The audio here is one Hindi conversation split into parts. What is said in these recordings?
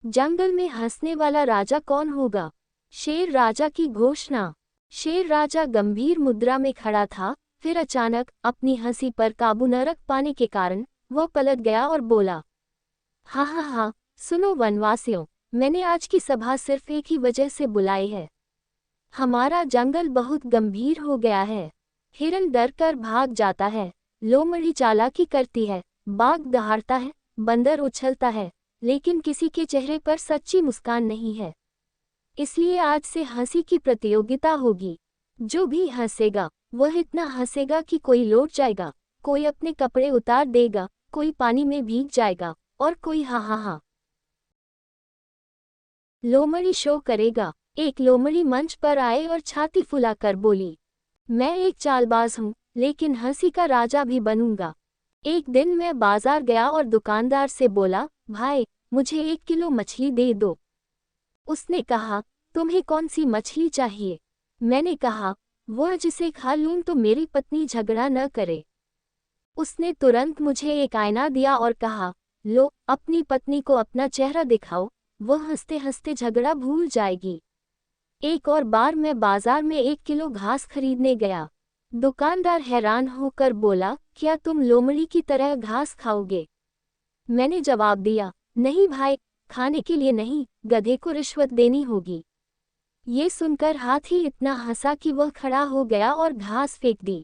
जंगल में हंसने वाला राजा कौन होगा? शेर राजा की घोषणा। शेर राजा गंभीर मुद्रा में खड़ा था, फिर अचानक अपनी हंसी पर काबू न रख पाने के कारण वह पलट गया और बोला, हा हा हा, सुनो वनवासियों, मैंने आज की सभा सिर्फ एक ही वजह से बुलाई है। हमारा जंगल बहुत गंभीर हो गया है। हिरन डर कर भाग जाता है, लोमड़ी चालाकी करती है, बाघ दहाड़ता है, बंदर उछलता है, लेकिन किसी के चेहरे पर सच्ची मुस्कान नहीं है। इसलिए आज से हंसी की प्रतियोगिता होगी। जो भी हंसेगा वह इतना हंसेगा कि कोई लौट जाएगा, कोई अपने कपड़े उतार देगा, कोई पानी में भीग जाएगा और कोई हा हा हा लोमड़ी शो करेगा। एक लोमड़ी मंच पर आए और छाती फुलाकर बोली, मैं एक चालबाज हूँ, लेकिन हंसी का राजा भी बनूंगा। एक दिन मैं बाजार गया और दुकानदार से बोला, भाई मुझे 1 किलो मछली दे दो। उसने कहा, तुम्हें कौन सी मछली चाहिए? मैंने कहा, वह जिसे खा लूं तो मेरी पत्नी झगड़ा न करे। उसने तुरंत मुझे एक आईना दिया और कहा, लो अपनी पत्नी को अपना चेहरा दिखाओ, वह हंसते हंसते झगड़ा भूल जाएगी। एक और बार मैं बाजार में 1 किलो घास खरीदने गया। दुकानदार हैरान होकर बोला, क्या तुम लोमड़ी की तरह घास खाओगे? मैंने जवाब दिया, नहीं भाई, खाने के लिए नहीं, गधे को रिश्वत देनी होगी। ये सुनकर हाथी इतना हंसा कि वह खड़ा हो गया और घास फेंक दी।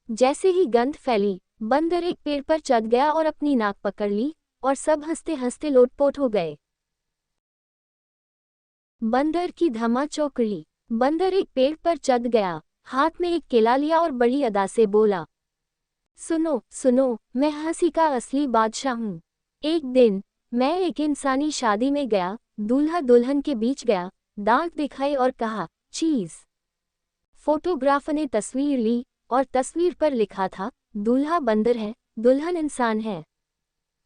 जैसे ही गंध फैली, बंदर एक पेड़ पर चढ़ गया और अपनी नाक पकड़ ली और सब हंसते हंसते लोटपोट हो गए। बंदर की धमा चौकड़ी। बंदर एक पेड़ पर चढ़ गया, हाथ में एक केला लिया और बड़ी अदा से बोला, सुनो सुनो, मैं हंसी का असली बादशाह हूँ। एक दिन मैं एक इंसानी शादी में गया, दूल्हा दुल्हन के बीच गया, दांत दिखाई और कहा, चीज। फोटोग्राफर ने तस्वीर ली और तस्वीर पर लिखा था, दूल्हा बंदर है, दुल्हन इंसान है।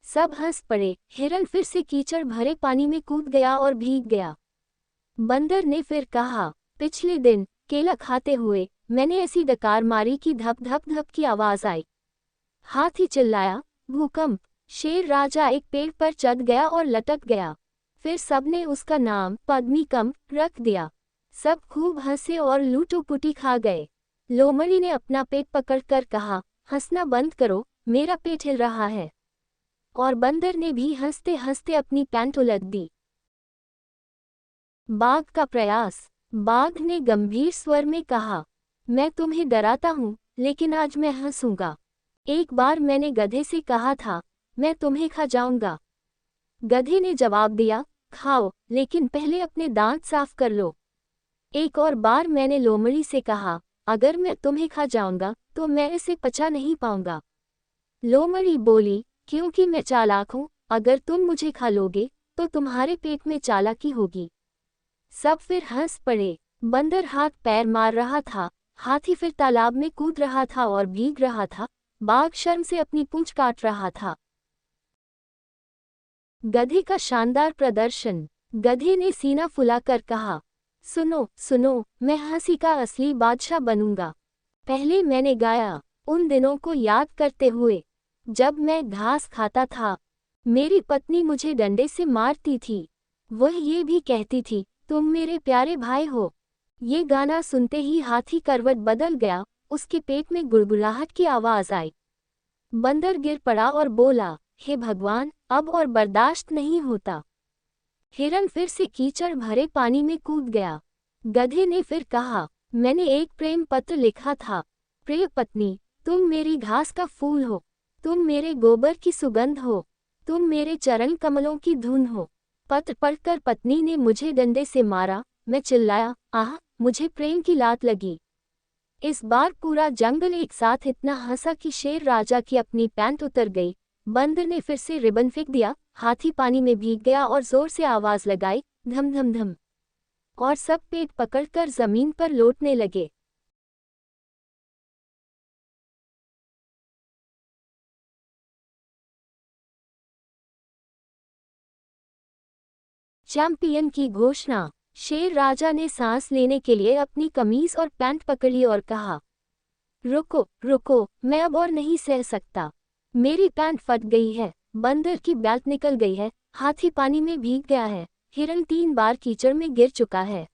सब हंस पड़े। हिरन फिर से कीचड़ भरे पानी में कूद गया और भीग गया। बंदर ने फिर कहा, पिछले दिन केला खाते हुए मैंने ऐसी डकार मारी कि धप धप धप की आवाज आई। हाथी चिल्लाया, भूकंप। शेर राजा एक पेड़ पर चढ़ गया और लटक गया। फिर सबने उसका नाम पद्मीकंप रख दिया। सब खूब हंसे और लूटोपुटी खा गए। लोमड़ी ने अपना पेट पकड़कर कहा, हंसना बंद करो, मेरा पेट हिल रहा है। और बंदर ने भी हंसते हंसते अपनी पैंट उलट दी। बाघ का प्रयास। बाघ ने गंभीर स्वर में कहा, मैं तुम्हें डराता हूँ, लेकिन आज मैं हंसूंगा। एक बार मैंने गधे से कहा था, मैं तुम्हें खा जाऊंगा। गधे ने जवाब दिया, खाओ, लेकिन पहले अपने दांत साफ कर लो। एक और बार मैंने लोमड़ी से कहा, अगर मैं तुम्हें खा जाऊंगा तो मैं इसे पचा नहीं पाऊंगा। लोमड़ी बोली, क्योंकि मैं चालाक हूँ, अगर तुम मुझे खा लोगे तो तुम्हारे पेट में चालाकी होगी। सब फिर हंस पड़े। बंदर हाथ पैर मार रहा था, हाथी फिर तालाब में कूद रहा था और भीग रहा था, बाघ शर्म से अपनी पूंछ काट रहा था। गधे का शानदार प्रदर्शन। गधे ने सीना फुलाकर कहा, सुनो सुनो, मैं हंसी का असली बादशाह बनूंगा। पहले मैंने गाया, उन दिनों को याद करते हुए जब मैं घास खाता था। मेरी पत्नी मुझे डंडे से मारती थी। वह ये भी कहती थी, तुम मेरे प्यारे भाई हो। ये गाना सुनते ही हाथी करवट बदल गया, उसके पेट में गुड़गुड़ाहट की आवाज आई। बंदर गिर पड़ा और बोला, हे भगवान, अब और बर्दाश्त नहीं होता। हिरन फिर से कीचड़ भरे पानी में कूद गया। गधे ने फिर कहा, मैंने एक प्रेम पत्र लिखा था। प्रिय पत्नी, तुम मेरी घास का फूल हो, तुम मेरे गोबर की सुगंध हो, तुम मेरे चरण कमलों की धुन हो। पत्र पढ़कर पत्नी ने मुझे डंडे से मारा। मैं चिल्लाया, आह, मुझे प्रेम की लात लगी। इस बार पूरा जंगल एक साथ इतना हंसा कि शेर राजा की अपनी पैंट उतर गई। बंदर ने फिर से रिबन फेंक दिया, हाथी पानी में भीग गया और जोर से आवाज लगाई, धम धम धम। और सब पेट पकड़कर जमीन पर लौटने लगे। चैंपियन की घोषणा। शेर राजा ने सांस लेने के लिए अपनी कमीज और पैंट पकड़ी और कहा, रुको रुको, मैं अब और नहीं सह सकता। मेरी पैंट फट गई है, बंदर की बेल्ट निकल गई है, हाथी पानी में भीग गया है, हिरण 3 बार कीचड़ में गिर चुका है।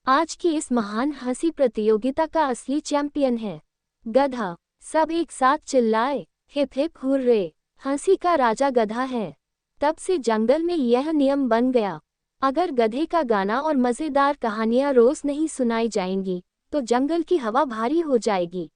आज की इस महान हंसी प्रतियोगिता का असली चैंपियन है गधा। सब एक साथ चिल्लाए, हिप हिप हुर्रे, हंसी का राजा गधा है। तब से जंगल में यह नियम बन गया, अगर गधे का गाना और मज़ेदार कहानियां रोज नहीं सुनाई जाएंगी तो जंगल की हवा भारी हो जाएगी।